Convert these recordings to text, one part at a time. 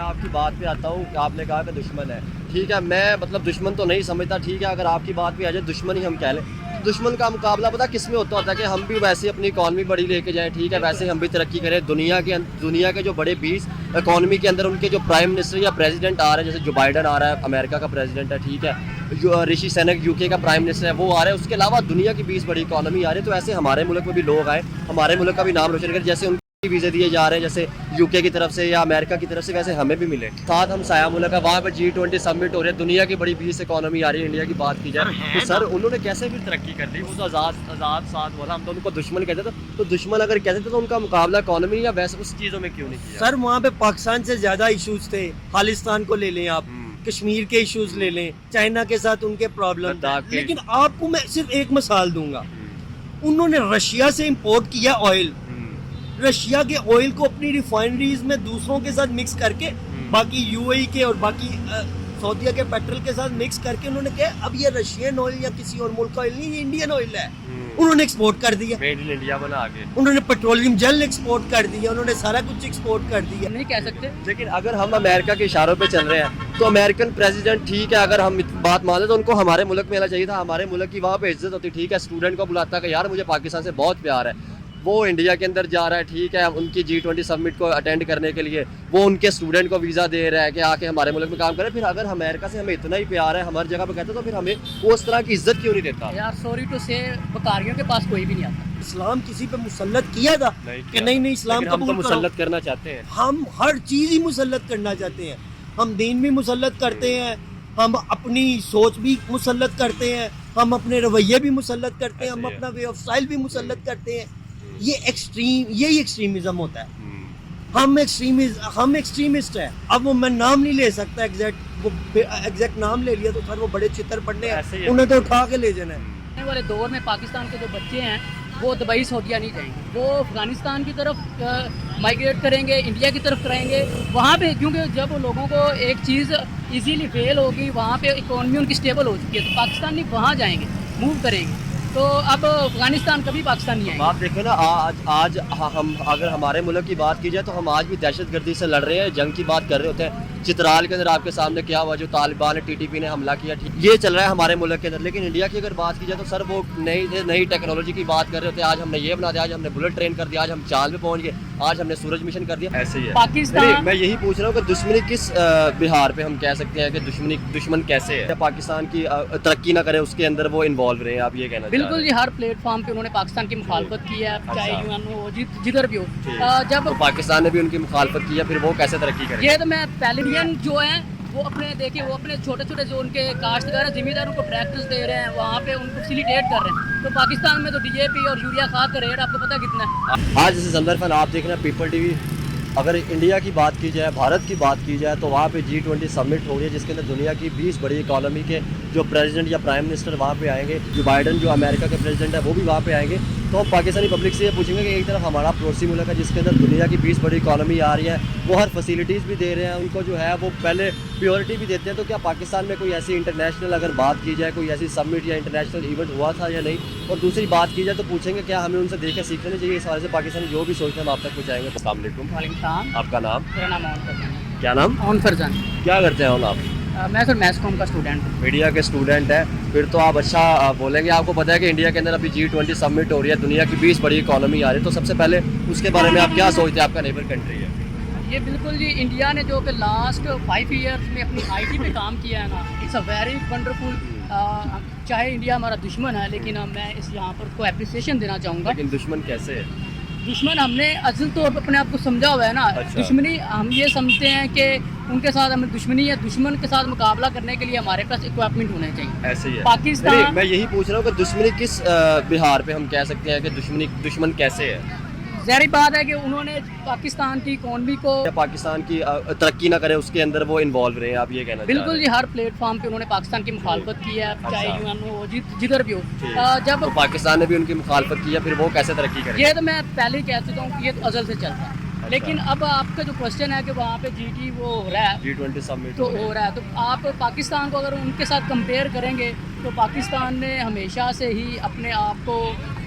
آپ کی بات پہ آتا ہوں کہ آپ نے کہا کہ دشمن ہے. ٹھیک ہے, میں مطلب دشمن تو نہیں سمجھتا. ٹھیک ہے, اگر آپ کی بات پہ آ جائے دشمن ہی ہم کہہ لیں. دشمن کا مقابلہ پتہ کس میں ہوتا ہے کہ ہم بھی ویسے اپنی اکانومی بڑی لے کے جائیں. ٹھیک ہے, ویسے ہم بھی ترقی کریں. دنیا کے جو بڑے 20 اکانومی کے اندر ان کے جو پرائم منسٹر یا پریزیڈنٹ آ رہے ہیں, جیسے جو بائیڈن آ رہا ہے امریکہ کا پریزیڈنٹ ہے. ٹھیک ہے, جو رشی سینک یو کے کا پرائم منسٹر ہے وہ آ رہے ہیں. اس کے علاوہ دنیا کی 20 بڑی اکانومی آ رہی ہے. تو ایسے ہمارے ملک میں بھی لوگ آئے, ہمارے ملک کا بھی نام روشن کریں. جیسے ان کی ویزے دیے جا رہے ہیں جیسے یو کے کی طرف سے یا امریکہ کی طرف سے, ویسے ہمیں بھی ملے. ساتھ ہم سایہ ملک ہے, وہاں پہ G20 سمٹ ہو رہی ہے. دنیا کی بڑی 20 اکانومی آ رہی ہے. انڈیا کی بات کی جائے تو سر انہوں نے کیسے بھی ترقی کر لی. وہ تو آزاد ساتھ ہوا تھا, ہم تو ان کو دشمن کہتے تھے. تو دشمن اگر کہتے تھے تو ان کا مقابلہ اکانومی یا ویسے اس چیزوں میں کیوں نہیں کیا؟ سر وہاں پہ پاکستان سے زیادہ ایشوز تھے. خالصتان کو لے لیں آپ, کشمیر کے ایشوز لے لیں, چائنا کے ساتھ ان کے پرابلم. لیکن آپ کو میں صرف ایک مثال دوں گا. انہوں نے رشیا سے امپورٹ کیا آئل. رشیا کے آئل کو اپنی ریفائنریز میں دوسروں کے ساتھ مکس کر کے, باقی یو اے کے اور باقی سعودیہ کے پیٹرول کے ساتھ مکس کر کے انہوں نے کہا اب یہ رشین آئل یا کسی اور ملک کا آئل نہیں, یہ انڈین آئل ہے. انہوں نے ایکسپورٹ کر دیا, میڈ ان انڈیا بنا کے. انہوں نے پیٹرولیم جل ایکسپورٹ کر دیا, انہوں نے سارا کچھ ایکسپورٹ کر دیا. نہیں کہہ سکتے. لیکن اگر ہم امریکہ کے اشاروں پہ چل رہے ہیں تو امریکن پریزیڈنٹ, ٹھیک ہے, اگر ہم بات مان لیں تو ان کو ہمارے ملک میں آنا چاہیے تھا. ہمارے ملک کی وہاں پہ عزت ہوتی. ٹھیک ہے, اسٹوڈنٹ کو بلاتا کہ یار مجھے پاکستان سے بہت پیار ہے, وہ انڈیا کے اندر جا رہا ہے. ٹھیک ہے, ان کی G20 سمٹ کو اٹینڈ کرنے کے لیے وہ ان کے اسٹوڈنٹ کو ویزا دے رہا ہے کہ آ کے ہمارے ملک میں کام کرے. پھر اگر امریکہ سے ہمیں اتنا ہی پیار ہے, ہماری جگہ پہ کہتے تو پھر ہمیں وہ اس طرح کی عزت کیوں نہیں دیتا؟ یار سوری ٹو سے بکاریوں کے پاس کوئی بھی نہیں آتا. اسلام کسی پہ مسلط کیا تھا کہ نہیں اسلام ہم تو قبول کرو. مسلط کرنا چاہتے ہیں. ہم ہر چیز ہی مسلط کرنا چاہتے ہیں. ہم دین بھی مسلط کرتے ہیں, ہم اپنی سوچ بھی مسلط کرتے ہیں, ہم اپنے رویے بھی مسلط کرتے ہیں, ہم اپنا وے آف اسٹائل بھی مسلط کرتے ہیں. یہی ایکسٹریمزم ہوتا ہے. ہم ایکسٹریمسٹ ہیں. اب وہ میں نام نہیں لے سکتا ایگزیکٹ نام لے لیا تو سر وہ بڑے چتر پڑنے ہیں, انہیں تو اٹھا کے لے جانا ہے. آنے والے دور میں پاکستان کے جو بچے ہیں وہ دبئی سعودیہ نہیں جائیں گے, وہ افغانستان کی طرف مائیگریٹ کریں گے, انڈیا کی طرف کریں گے. وہاں پہ کیونکہ جب لوگوں کو ایک چیز ایزیلی فیل ہوگی, وہاں پہ اکانومی ان کی اسٹیبل ہو چکی ہے, تو پاکستانی وہاں جائیں گے, موو کریں گے. تو اب افغانستان کبھی پاکستان نہیں آئے. آپ دیکھیں نا, آج ہم اگر ہمارے ملک کی بات کی جائے تو ہم آج بھی دہشت گردی سے لڑ رہے ہیں, جنگ کی بات کر رہے ہوتے ہیں. چترال کے اندر آپ کے سامنے کیا ہوا, جو طالبان نے TTP نے حملہ کیا, یہ چل رہا ہے ہمارے ملک کے اندر. لیکن انڈیا کی اگر بات کی جائے تو سر وہ نئی ٹیکنالوجی کی بات کر رہے ہوتے ہیں. آج ہم نے یہ بنا دیا, آج ہم نے بلٹ ٹرین کر دیا, آج ہم چاند پہ پہنچ گئے, آج ہم نے سورج مشن کر دیا. ایسے ہی ہے پاکستان. میں یہی پوچھ رہا ہوں کہ دشمنی کس بہار پہ ہم کہہ سکتے ہیں کہ دشمن کیسے ہے؟ پاکستان کی ترقی نہ کرے اس کے اندر وہ انوالو رہے ہیں, آپ یہ کہنا؟ بالکل جی, ہر پلیٹ فارم پہ انہوں نے پاکستان کی مخالفت کی ہے, چاہے UN ہو جدھر بھی ہو. جب پاکستان نے بھی ان کی مخالفت کی ہے, پھر وہ کیسے ترقی کرے؟ یہ تو میں پیلین جو ہیں وہ اپنے دیکھیں, وہ اپنے چھوٹے چھوٹے جو ان کے کاشتکار زمینداروں کو ٹریکٹرز دے رہے ہیں, وہاں پہ ان کو فیسیلیٹیٹ کر رہے ہیں. تو پاکستان میں تو DAP اور یوریا کھاد کا ریٹ آپ کو پتہ کتنا ہے؟ آج جیسے زمدر فن آپ دیکھ رہے ہیں پیپل ٹی وی, اگر انڈیا کی بات کی جائے, بھارت کی بات کی جائے تو وہاں پہ G20 سمٹ ہو رہی ہے جس کے اندر دنیا کی 20 بڑی اکانومی کے جو پریزیڈنٹ یا پرائم منسٹر وہاں پہ آئیں گے. جو بائیڈن جو امریکہ کے پریزیڈنٹ ہے وہ بھی وہاں پہ آئیں گے. تو ہم پاکستانی پبلک سے یہ پوچھیں گے کہ ایک طرف ہمارا پڑوسی ملک ہے جس کے اندر دنیا کی 20 بڑی اکانومی آ رہی ہے, وہ ہر فیسیلیٹیز بھی دے رہے ہیں, ان کو جو ہے وہ پہلے پیورٹی بھی دیتے ہیں. تو کیا پاکستان میں کوئی ایسی انٹرنیشنل اگر بات کی جائے, کوئی ایسی سمٹ یا انٹرنیشنل ایونٹ ہوا تھا یا نہیں؟ اور دوسری بات کی جائے تو پوچھیں گے کیا ہمیں ان سے دیکھ کے سیکھنا چاہیے؟ اس حوالے سے پاکستانی جو بھی سوچتے ہیں ہم آپ تک پہنچائیں گے. السلام علیکم. وعلیکم السلام. آپ کا نام؟ میرا نام اون فرزان. کیا نام؟ اون فرزان. کیا کرتے ہیں آپ؟ میں سر میس کام کا اسٹوڈنٹ ہوں. میڈیا کے اسٹوڈنٹ ہیں, پھر تو آپ اچھا بولیں گے. آپ کو پتہ ہے کہ انڈیا کے اندر ابھی G20 سمٹ ہو رہی ہے, دنیا کی 20 بڑی اکانومی آ رہی ہے. تو سب سے پہلے اس کے بارے میں آپ کیا سوچتے ہیں؟ آپ کا نیبر کنٹری ہے یہ. بالکل جی, انڈیا نے جو کہ لاسٹ 5 ایئرس میں اپنی IT پہ کام کیا ہے نا, اٹس اے ویری ونڈرفل. چاہے انڈیا ہمارا دشمن ہے لیکن میں اس یہاں پر کو اپریسیشن دینا چاہوں گا. لیکن دشمن کیسے ہے؟ دشمن ہم نے اصل طور پر اپنے آپ کو سمجھا ہوا ہے نا. دشمنی ہم یہ سمجھتے ہیں کہ ان کے ساتھ ہمیں دشمنی ہے, دشمن کے ساتھ مقابلہ کرنے کے لیے ہمارے پاس اکوپمنٹ ہونے چاہیے. ایسے ہی ہے پاکستان. میں یہی پوچھ رہا ہوں کہ دشمنی کس بہار پہ ہم کہہ سکتے ہیں کہ دشمن کیسے ہے؟ ظاہری بات ہے کہ انہوں نے پاکستان کی اکانومی کو, پاکستان کی ترقی نہ کرے اس کے اندر وہ انوالو رہے ہیں, آپ یہ کہنا؟ بالکل جی, ہر پلیٹ فارم پہ انہوں نے پاکستان کی مخالفت کی ہے, چاہے UN ہو جدھر بھی ہو. جب پاکستان نے بھی ان کی مخالفت کی ہے, پھر وہ کیسے ترقی کرے؟ یہ تو میں پہلے ہی کہہ چکا ہوں کہ یہ تو ازل سے چلتا ہے. لیکن اب آپ کا جو کوشچن ہے کہ وہاں پہ GT وہ ہو رہا ہے, G20 سمٹ تو ہو رہا ہے, تو آپ پاکستان کو اگر ان کے ساتھ کمپیئر کریں گے تو پاکستان نے ہمیشہ سے ہی اپنے آپ کو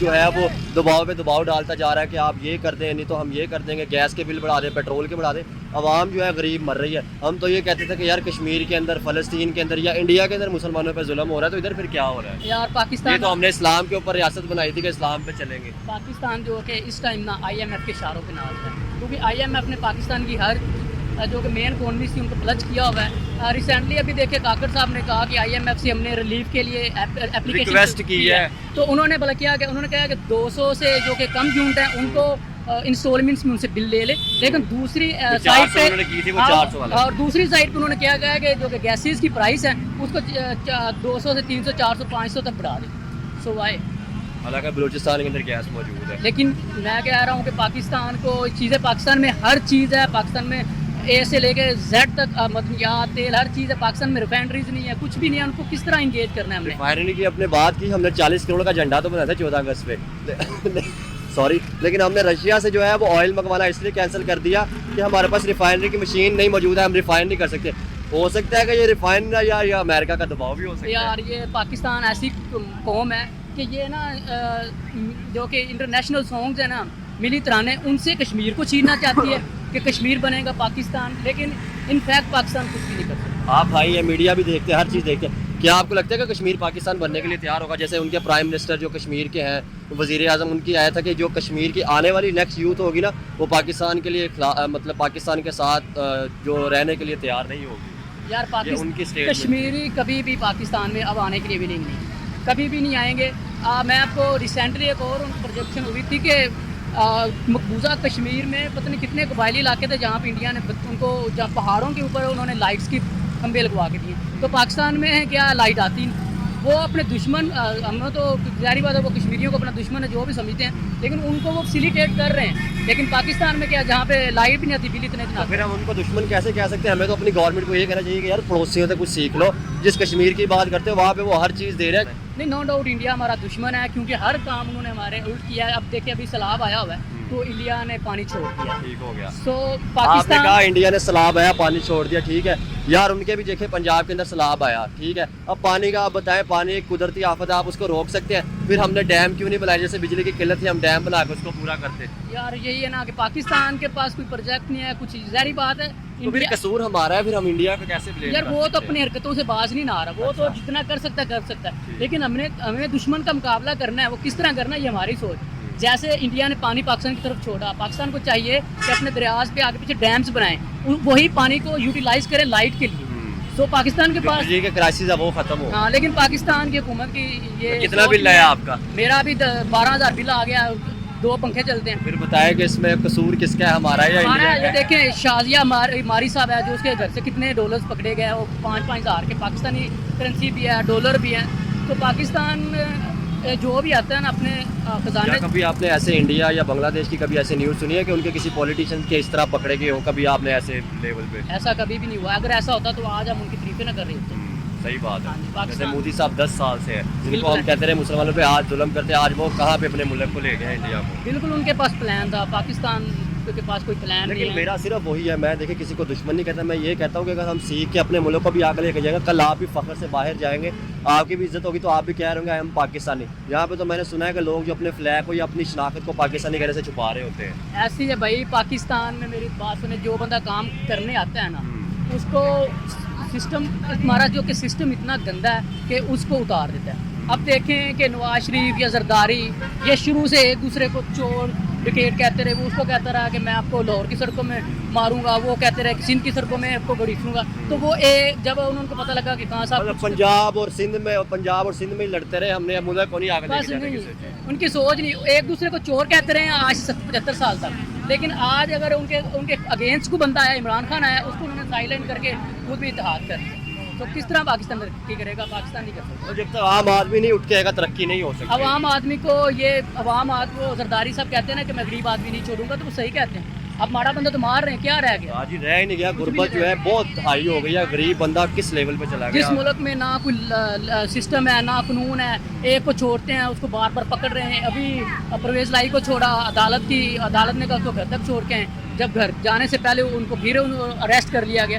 جو ہے وہ دباؤ پہ دباؤ ڈالتا جا رہا ہے کہ آپ یہ کر دیں, نہیں تو ہم یہ کر دیں گے, گیس کے بل بڑھا دیں, پیٹرول کے بڑھا دیں. عوام جو ہے غریب مر رہی ہے. ہم تو یہ کہتے تھے کہ یار کشمیر کے اندر, فلسطین کے اندر یا انڈیا کے اندر مسلمانوں پہ ظلم ہو رہا ہے, تو ادھر پھر کیا ہو رہا ہے؟ یار یہ پاکستان تو ہم نے اسلام کے اوپر ریاست بنائی تھی کہ اسلام پہ چلیں گے. پاکستان جو کہ اس ٹائم نا IMF کے اشاروں پہ ناز ہے, کیونکہ IMF نے پاکستان کی ہر جو کہ مین اکانومی تھی ان کو پلج کیا ہوا ہے. ریسنٹلی ابھی دیکھیں کاکڑ صاحب نے کہا کہ IMF سے ہم نے ریلیف کے لیے اپلیکیشن ریکویسٹ کی ہے. تو انہوں نے بلا کیا کہ انہوں نے کہا کہ 200 سے جو کہ کم یونٹ ہیں ان کو انسٹالمنٹس میں ان سے بل لے لے, لیکن دوسری سائڈ پہ اور دوسری سائڈ پہ انہوں نے کیا گیا کہ جو کہ گیسز کی پرائس ہے اس کو 200 سے 300 400 500 تک بڑھا دیں. سو وائی حالانکہ بلوچستان کے اندر گیس موجود ہے. لیکن میں کہہ رہا ہوں کہ پاکستان کو چیزیں, پاکستان میں ہر چیز ہے, پاکستان میں اے سے لے کے زیڈ تک مدنیات تیل ہر چیز ہے. پاکستان میں ریفائنریز نہیں ہے, کچھ بھی نہیں ہے. ان کو کس طرح انگیج کرنا ہے ہم نے؟ ریفائنری کی اپنے بات کی, ہم نے 40 کروڑ کا جھنڈا تو بنایا تھا 14 اگست پہ سوری, لیکن ہم نے رشیا سے جو ہے وہ آئل منگوانا اس لیے کینسل کر دیا کہ ہمارے پاس ریفائنری کی مشین نہیں موجود ہے, ہم ریفائن نہیں کر سکتے. ہو سکتا ہے کہ یہ ریفائن یا امریکہ کا دباؤ بھی ہو سکتا ہے. یار یہ پاکستان ایسی قوم ہے کہ یہ نا جو کہ انٹرنیشنل سانگز ہیں نا, ملی ترانے, ان سے کشمیر کو چھیننا چاہتی ہے کہ کشمیر بنے گا پاکستان, لیکن ان فیکٹ پاکستان کچھ بھی نہیں کر سکتا. آپ بھائی یہ میڈیا بھی دیکھتے ہیں, ہر چیز دیکھتے ہیں. کیا آپ کو لگتا ہے کہ کشمیر پاکستان بننے کے لیے تیار ہوگا؟ جیسے ان کے پرائم منسٹر جو کشمیر کے ہیں, وزیر اعظم, ان کی آیا تھا کہ جو کشمیر کی آنے والی نیکسٹ یوتھ ہوگی نا وہ پاکستان کے لیے مطلب پاکستان کے ساتھ جو رہنے کے لیے تیار نہیں ہوگی. یار ان کی statement کشمیری کبھی بھی پاکستان میں اب آنے کے لیے ولنگ نہیں, کبھی بھی نہیں آئیں گے. میں آپ کو ریسنٹلی ایک اور پروجیکشن ہوئی تھی کہ مقبوضہ کشمیر میں پتہ نہیں کتنے قبائلی علاقے تھے جہاں پہ انڈیا نے ان کو, جہاں پہاڑوں کے اوپر انہوں نے لائٹس کی کھمبے لگوا کے دیے. تو پاکستان میں ہے کیا لائٹ آتی نہیں. وہ اپنے دشمن, ہم نے تو ظاہری بات ہے وہ کشمیریوں کو اپنا دشمن ہے جو بھی سمجھتے ہیں, لیکن ان کو وہ فیسیلیٹیٹ کر رہے ہیں. لیکن پاکستان میں کیا, جہاں پہ لائٹ بھی نہیں آتی, بل اتنے پھر ہم ان کو دشمن کیسے کہہ سکتے ہیں؟ ہمیں تو اپنی گورنمنٹ کو یہ کہنا چاہیے کہ یار پڑوسیوں سے کچھ سیکھ لو. جس کشمیر کی بات کرتے ہیں وہاں پہ وہ ہر چیز دے رہے ہیں. نہیں, نو ڈاؤٹ انڈیا ہمارا دشمن ہے کیونکہ ہر کام انہوں نے ہمارے الٹ کیا ہے. اب دیکھیں ابھی سیلاب آیا ہوا ہے تو انڈیا نے پانی چھوڑ دیا. ٹھیک ہو گیا. سو آپ نے پاکستان کہا انڈیا نے سیلاب آیا پانی چھوڑ دیا, ٹھیک ہے یار, ان کے بھی دیکھیں پنجاب کے اندر سیلاب آیا, ٹھیک ہے. اب پانی کا آپ بتائیں, پانی ایک قدرتی آفت ہے, آپ اس کو روک سکتے ہیں؟ پھر ہم نے ڈیم کیوں نہیں بنائے؟ جیسے بجلی کی قلت تھی, ہم ڈیم بنا کے اس کو پورا کرتے. یار یہی ہے نا کہ پاکستان کے پاس کوئی پروجیکٹ نہیں ہے, کچھ ظاہری بات ہے. تو پھر قصور ہمارا ہے, پھر ہم انڈیا کو کیسے بلیم یار کر وہ سکتے تو ہیں؟ اپنی حرکتوں سے باز نہیں نہ آ رہا, وہ تو جتنا کر سکتا ہے, لیکن ہمیں دشمن کا مقابلہ کرنا ہے. وہ کس طرح کرنا ہے یہ ہماری سوچ. جیسے انڈیا نے پانی پاکستان کی طرف چھوڑا, پاکستان کو چاہیے کہ اپنے دریاز پہ آگے پیچھے ڈیمز بنائیں, وہی پانی کو یوٹیلائز کریں لائٹ کے لیے. تو پاکستان کے پاس بجلی کے کرائسس ہے وہ ختم ہو. ہاں, لیکن پاکستان کی حکومت کی یہ کتنا بل آیا آپ کا؟ میرا ابھی 12,000 بل آ گیا, 2 پنکھے چلتے ہیں. پھر بتائیں کہ اس میں قصور کس کا ہے, ہمارا ہے یا ہمارا انڈیا یہ کا؟ دیکھیں شازیہ ماری صاحب ہے جو اس کے گھر سے کتنے ڈالرز پکڑے گئے, وہ 5-5 ہزار کے, پاکستانی کرنسی بھی ہے, ڈالر بھی ہے. تو پاکستان جو بھی آتا ہے نا اپنے خزانے. کبھی آپ نے ایسے انڈیا یا بنگلہ دیش کی کبھی ایسی نیوز سنی ہے کہ ان کے کسی پولیٹیشین کے اس طرح پکڑے گئے ہوں کبھی آپ نے ایسے لیول پہ؟ ایسا کبھی بھی نہیں ہوا. اگر ایسا ہوتا تو آج ہم ان کی تعریفیں نہ کر رہے ہوتے. صحیح بات ہاں جی، ہے. پاکستان- جیسے مودی صاحب 10 سال سے ہیں, جن کو بالکل ہم کہتے رہے مسلمانوں پہ آج ظلم کرتے ہیں, آج وہ کہاں پہ اپنے ملک کو لے گئے انڈیا کو. بالکل ان کے پاس پلان تھا, پاکستان کے پاس کوئی پلان لیکن نہیں ہے. میرا صرف وہی ہے, میں دیکھیں کسی کو دشمن نہیں کہتا, میں یہ کہتا ہوں کہ اگر ہم سیکھ کے اپنے ملک کو بھی آگے لے کے جائیں گے, کل آپ بھی فخر سے باہر جائیں گے, آپ کی بھی عزت ہوگی, تو آپ بھی کہہ رہے ہوں گے ہم پاکستانی. یہاں پہ تو میں نے سنا ہے کہ لوگ جو اپنے فلیگ کو یا اپنی شناخت کو پاکستانی کہنے سے چھپا رہے ہوتے ہیں. ایسی ہے بھائی, پاکستان میں میری بات سنیں, جو بندہ کام کرنے آتا ہے نا اس کو سسٹم, ہمارا جو کہ سسٹم اتنا گندا ہے کہ اس کو اتار دیتا ہے. اب دیکھیں کہ نواز شریف یا زرداری یہ شروع سے ایک دوسرے کو چور ڈکیٹ کہتے رہے. وہ اس کو کہتا رہا کہ میں آپ کو لاہور کی سڑکوں میں ماروں گا, وہ کہتے رہے کہ سندھ کی سڑکوں میں آپ کو گھڑیسوں گا. تو وہ جب ان کو پتہ لگا کہ کہاں صاحب مطلب پنجاب اور سندھ میں ہی لڑتے رہے, ہم نے ملک کو نہیں آگے لے بس کے جانے کی نہیں, سوچی. ان کی سوچ نہیں. ایک دوسرے کو چور کہتے رہے ہیں آج 75 سال تک, لیکن آج اگر ان کے اگینسٹ کو بندہ ہے, عمران خان آیا, اس کو انہوں نے سائلنٹ کر کے خود بھی اتحاد کر دیا. تو کس طرح پاکستان ترقی کرے گا؟ پاکستان نہیں کر سکتا. اور جب تک عام آدمی نہیں اٹھ کے آئے گا ترقی نہیں ہو سکتی. عوام آدمی کو عوام آدمی کو زرداری صاحب کہتے ہیں نا کہ میں غریب آدمی نہیں چھوڑوں گا, تو وہ صحیح کہتے ہیں. اب ماڑا بندہ تو مار رہے ہیں, کیا رہ گیا؟ آج ہی رہ ہی نہیں گیا, غربت جو ہے بہت ہائی ہو گئی ہے, غریب بندہ کس لیول پہ چلا گیا. جس ملک میں نہ کوئی سسٹم ہے نہ قانون ہے, ایک کو چھوڑتے ہیں اس کو بار بار پکڑ رہے ہیں. ابھی پرویز لائی کو چھوڑا, عدالت نے کہا اس کو گھر تک چھوڑ کے ہیں, جب گھر جانے سے پہلے ان کو پھر اریسٹ کر لیا گیا.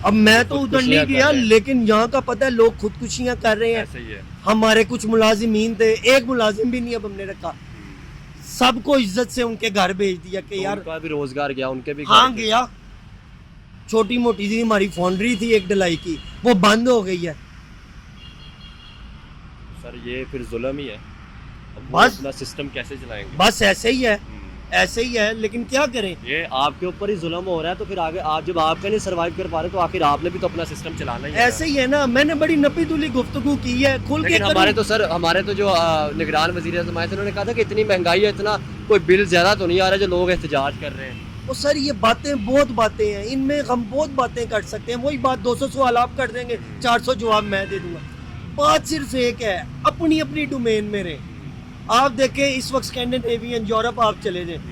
اب میں تو ادھر خودکشیاں نہیں کر گیا رہے ہیں۔ لیکن یہاں کا پتہ ہے لوگ خودکشیاں کر رہے ہیں. ایسے ہی ہے. ہمارے کچھ ملازمین تھے, ایک ملازم بھی نہیں اب ہم نے رکھا, سب کو عزت سے ان کے گھر بھیج دیا کہ تو یار ان کا بھی روزگار گیا, ان کے بھی ہاں گھر کے- گیا. چھوٹی موٹی سی ہماری فاؤنڈری تھی ایک ڈلائی کی, وہ بند ہو گئی ہے. سر یہ پھر ظلم ہی ہے. اب وہ بس اپنا سسٹم کیسے چلائیں گے؟ بس ایسے ہی ہے, ایسے ہی ہے, لیکن کیا کریں. یہ آپ کے اوپر ہی ظلم ہو رہا ہے تو پھر آگے آپ جب آپ کا نہیں سروائیو کر پا رہے تو آخر آپ نے بھی تو اپنا سسٹم چلانا ہی ہے. ایسے ہی ہے نا. میں نے بڑی نپی تلی گفتگو کی ہے, کھل کے لیکن کروں. ہمارے تو جو نگران وزیر اعظم آئے تھے انہوں نے کہا تھا کہ اتنی مہنگائی ہے, اتنا کوئی بل زیادہ تو نہیں آ رہا جو لوگ احتجاج کر رہے ہیں. وہ سر یہ باتیں بہت باتیں ہیں, ان میں ہم بہت باتیں کر سکتے ہیں. وہی بات 200 سوال آپ کر دیں گے, 400 جواب میں دے دوں گا. بات صرف ایک ہے, اپنی اپنی ڈومین میں رہیں. آپ دیکھیں اس وقت اسکینڈینیوین یورپ آپ چلے جائیں,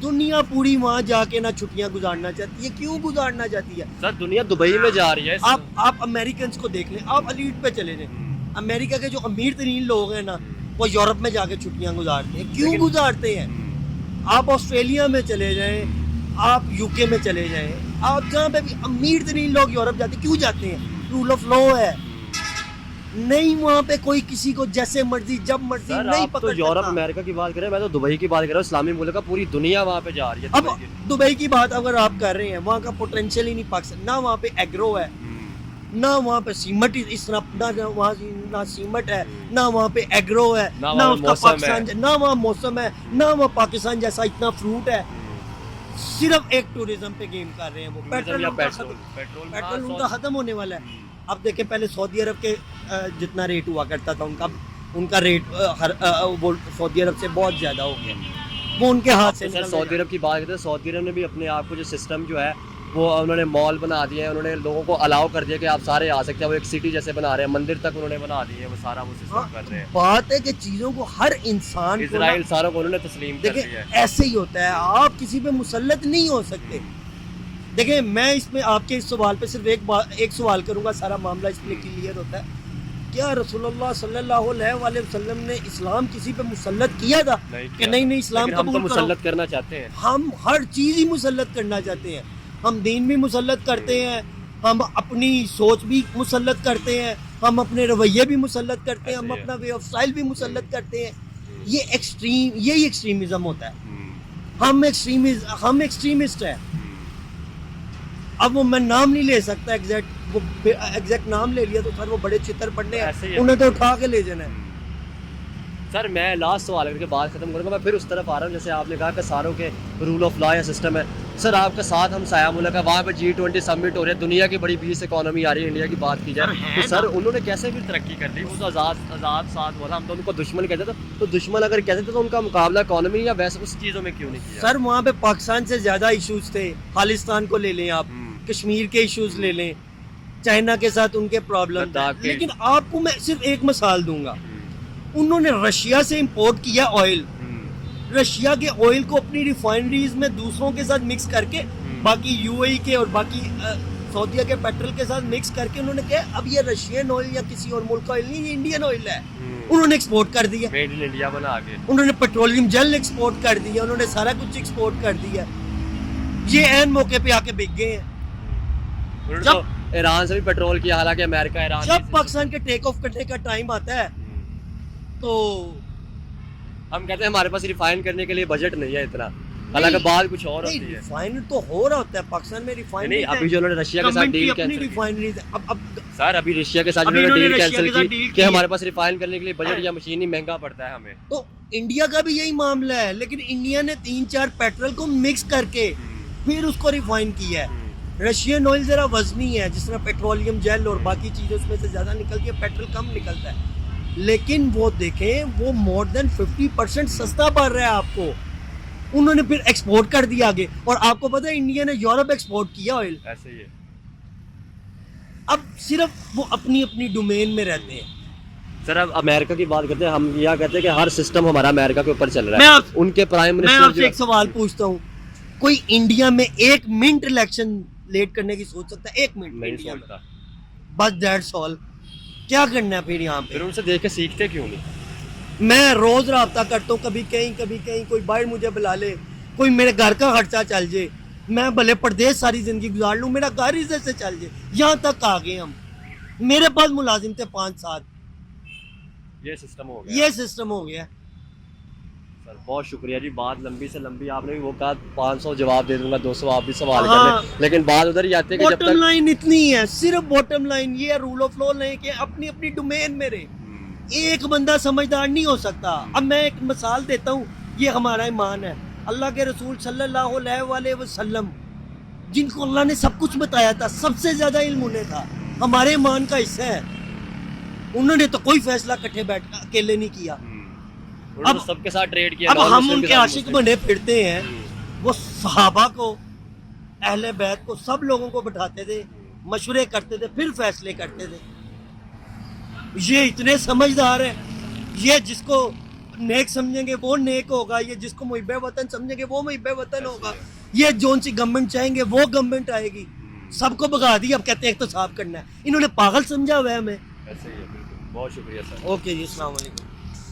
دنیا پوری وہاں جا کے نہ چھٹیاں گزارنا چاہتی ہے. کیوں گزارنا چاہتی ہے؟ سر دنیا دبئی میں جا رہی ہے. آپ امریکنز کو دیکھ لیں, آپ الیٹ پہ چلے جائیں. امریکہ کے جو امیر ترین لوگ ہیں نا, وہ یورپ میں جا کے چھٹیاں گزارتے ہیں. کیوں گزارتے ہیں؟ آپ آسٹریلیا میں چلے جائیں, آپ یو کے میں چلے جائیں, آپ جہاں پہ بھی امیر ترین لوگ یورپ جاتے ہیں, کیوں جاتے ہیں؟ رول آف لا ہے. نہیں وہاں پہ کوئی کسی کو جیسے مرضی جب مرضی سر نہیں آپ تو پکڑ یورپ سکتا. امریکہ کی بات کریں, میں تو دبئی کی بات کر رہا ہوں. اسلامی ملک کا پوری دنیا وہاں پہ جا رہی ہے. اب دبئی کی. دبئی کی بات اگر آپ کر رہے ہیں, وہاں کا پوٹینشیل ہی نہیں پاکستان. نہ وہاں پہ ایگرو ہے, نہ وہاں پہ سیمٹ اس طرح, نہ وہاں نہ سیمٹ ہے, نہ وہاں پہ ایگرو ہے, نہ نہ وہاں اس کا موسم پاکستان, ہے. نہ وہاں موسم ہے, نہ وہاں پاکستان جیسا اتنا فروٹ ہے. صرف ایک ٹوریزم پہ گیم کر رہے ہیں. وہ پیٹرول ان کا پیٹرول ان کا ختم ہونے والا ہے. اب دیکھیں پہلے سعودی عرب کے جتنا ریٹ ہوا کرتا تھا ان کا ریٹ وہ سعودی عرب سے بہت زیادہ ہو گیا. وہ ان کے ہاتھ سے سر سعودی عرب کی بات کرتے ہیں, سعودی عرب نے بھی اپنے آپ کو جو سسٹم جو ہے وہ انہوں نے مال بنا دیا ہے. انہوں نے لوگوں کو الاؤ کر دیا کہ آپ سارے آ سکتے ہیں. وہ ایک سٹی جیسے بنا رہے ہیں, مندر تک انہوں نے بنا دیے, وہ سارا وہ سسٹم کر رہے ہیں. بات ہے کہ چیزوں کو ہر انسان کو اسرائیل ساروں کو انہوں نے تسلیم کر دیکھیں دیا ہے. ایسے ہی ہوتا ہے. آپ کسی پہ مسلط نہیں ہو سکتے. دیکھیں میں اس میں آپ کے اس سوال پہ صرف ایک سوال کروں گا, سارا معاملہ اس میں کلیئر ہوتا ہے. کیا رسول اللہ صلی اللہ علیہ وآلہ وسلم نے اسلام کسی پہ مسلط کیا تھا کہ نہیں اسلام ہم تو قبول کرو؟ مسلط کرنا چاہتے ہیں. ہم ہر چیز ہی مسلط کرنا چاہتے ہیں. ہم دین بھی مسلط کرتے ہیں, ہم اپنی سوچ بھی مسلط کرتے ہیں, ہم اپنے رویے بھی مسلط کرتے ہیں, ہم اپنا وے آف اسٹائل بھی مسلط کرتے ہیں. یہ یہی ایکسٹریمزم ہوتا ہے. ہم ایکسٹریمسٹ ہیں. اب وہ میں نام نہیں لے سکتا ایگزیکٹ نام لے لیا تو سر وہ بڑے چتر پڑنے ہیں, انہیں تو اٹھا کے لے جانا ہے. سر میں لاسٹ سوال کر کے بات ختم کروں گا. میں پھر اس طرف آ رہا ہوں جیسے آپ نے کہا کہ ساروں کے رول آف لا یا سسٹم ہے. سر آپ کا ساتھ ہم سایہ ملک ہے, وہاں پہ G20 سمٹ ہو رہی ہے, دنیا کی بڑی 20 اکانومی آ رہی ہے. انڈیا کی بات کی جائے تو سر انہوں نے کیسے بھی ترقی کر لی. وہ تو آزاد ساتھ ہوا تھا, ہم تو ان کو دشمن کہتے تھے. تو دشمن اگر کہتے تھے تو ان کا مقابلہ اکانومی یا ویسے اس چیزوں میں کیوں نہیں کیا؟ سر وہاں پہ پاکستان سے زیادہ ایشوز تھے. خالصتان کو لے لیں, آپ کشمیر کے ایشوز لے لیں, چائنا کے ساتھ ان کے پرابلم. لیکن آپ کو میں صرف ایک مثال دوں گا. انہوں نے رشیا سے امپورٹ کیا آئل, رشیا کے آئل کو اپنی ریفائنریز میں دوسروں کے ساتھ مکس کر کے, باقی یو اے کے اور باقی سعودیہ کے پیٹرول کے ساتھ مکس کر کے انہوں نے کہا اب یہ رشین آئل یا کسی اور ملک کا آئل نہیں, یہ انڈین آئل ہے. انہوں نے ایکسپورٹ کر دیا, میڈ ان انڈیا بنا کے. انہوں نے پیٹرولیم جل ایکسپورٹ کر دیا, انہوں نے سارا کچھ ایکسپورٹ کر دیا. یہ عین موقع پہ آ کے بک گئے ہیں. جب ایران سے بھی پیٹرول کیا, حالانکہ امریکہ ایران جب پاکستان کے ٹیک آف کرنے کا ٹائم آتا ہے تو ہم کہتے ہیں ہمارے پاس ریفائن کرنے کے لیے بجٹ نہیں ہے اتنا, حالانکہ بات کچھ اور ہوتی ہے. ریفائنر تو ہو رہا ہوتا ہے پاکستان میں. ریفائنری نہیں, ابھی جو انہوں نے رشیا کے ساتھ ڈیل کینسل کی, اب سر ابھی رشیا کے ساتھ انہوں نے ڈیل کینسل کی کہ ہمارے پاس ریفائن کرنے کے لیے بجٹ یا مشین ہی مہنگا پڑتا ہے ہمیں. تو انڈیا کا بھی یہی معاملہ ہے, لیکن انڈیا نے 3-4 پیٹرول کو مکس کر کے پھر اس کو ریفائن کیا ہے. رشین آئل ذرا وزنی ہے, جس طرح پیٹرولیم جیل اور باقی چیزیں اس میں سے زیادہ نکلتی ہے, پیٹرول کم نکلتا ہے. لیکن وہ دیکھیں وہ مور دین 50% سستا پڑ رہا ہے آپ کو. انہوں نے پھر ایکسپورٹ کر دیا آگے, اور آپ کو پتہ ہے انڈیا نے یورپ ایکسپورٹ کیا آئل. ایسے ہی ہے. اب صرف وہ اپنی اپنی ڈومین میں رہتے ہیں. سر اب امریکہ کی بات کرتے ہیں, ہم یہ کہتے ہیں کہ ہر سسٹم ہمارا امریکہ کے اوپر چل رہا ہے. ان کے پرائم منسٹر, میں آپ سے ایک سوال پوچھتا ہوں, کوئی انڈیا میں 1 منٹ الیکشن لیٹ کرنے کی سوچ سکتا ہے؟ 1 منٹ نہیں انڈیا میں, سوچتا. بس دیٹس آل. کیا کرنا ہے پھر یہاں پہ؟ پھر ان سے دیکھ کے سیکھتے کیوں نہیں؟ میں روز رابطہ کرتا ہوں, کبھی کہیں کوئی باہر مجھے بلا لے, کوئی میرے گھر کا خرچہ چل جائے. میں بھلے پردیس ساری زندگی گزار لوں, میرا گھر ادھر سے چل جائے. یہاں تک آ گئے ہم. میرے پاس ملازم تھے 5-7, یہ سسٹم ہو گیا. یہ سسٹم ہو گیا. سر بہت شکریہ جی, بات لمبی سے لمبی, آپ نے بھی وہ کہا 500 جواب دے دوں گا, 200 آپ بھی سوال کر لیں, لیکن بات ادھر ہی آتی ہے کہ جب باٹم تک لائن اتنی ہے, صرف باٹم لائن یہ رول آف لا نہیں کہ اپنی اپنی ڈومین میں رہے. ایک بندہ سمجھدار نہیں ہو سکتا. اب میں ایک مثال دیتا ہوں, یہ ہمارا ایمان ہے. اللہ کے رسول صلی اللہ علیہ وآلہ وسلم جن کو اللہ نے سب کچھ بتایا تھا, سب سے زیادہ علم انہیں تھا, ہمارے ایمان کا حصہ ہے. انہوں نے تو کوئی فیصلہ کٹھے بیٹھ اکیلے نہیں کیا. اب سب کے ساتھ ٹریڈ کیا. اب ہم ان کے عاشق بنے پھرتے ہیں. وہ صحابہ کو, اہل بیت کو, سب لوگوں کو بٹھاتے تھے, مشورے کرتے تھے, پھر فیصلے کرتے تھے. یہ اتنے سمجھدار ہیں. یہ جس کو نیک سمجھیں گے وہ نیک ہوگا, یہ جس کو محب وطن سمجھیں گے وہ محب وطن ہوگا. یہ جون سی گورنمنٹ چاہیں گے وہ گورنمنٹ آئے گی. سب کو بگا دی, اب کہتے ہیں احتساب کرنا ہے. انہوں نے پاگل سمجھا ہوا ہے ہمیں. ایسے ہی ہے. بالکل, بہت شکریہ سر. اوکے جی, السلام علیکم.